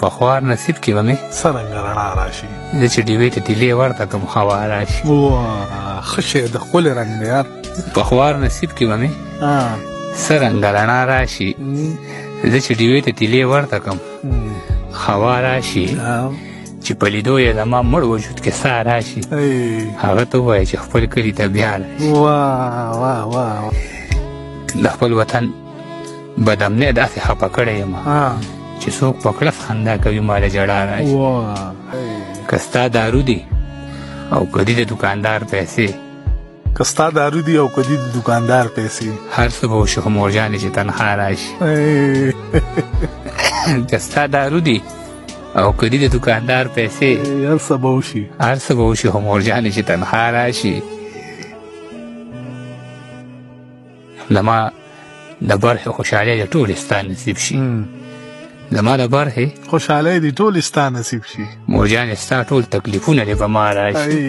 پخوار نصیب کې به مې څرنګه رڼا راشي زه چې ډیوې ته تیلې ورته کړم هوا راشي واه ښه شی د ښکلی رنګ دی یار پخوار نصیب کې به مې څرنګه رڼا راشي زه چې ډیوې ته تیلې ورته کړم هوا راشي چې په لیدو یې زما مړ وجود کې ساه راشي هغه ته ووایه چې خپل کلي ته بیا راشي واه واه واه د خپل وطن بدامنۍ داسې خفه کړی یم چې څوک په کړس خندا کوي ما له ژړا راشي که ستا دارو دي او که دي د دوکاندار پیسې که ستا دارو دي او که دي د دوکاندار پیسې هر څه به وشي خو مورجانې چې تنها راشي که ستا دارو دي او که دي د دوکاندار پیسې هر څه به وشي هر څه به وشي خو مورجانې چې تنها راشي زما د برخې خوشحالۍ د ټولې ستا نصیب شي زما د برخې خوشحالۍ دې ټولې ستا نصیب شي مورجانې ستا ټول تکلیفونه دې په ما راشي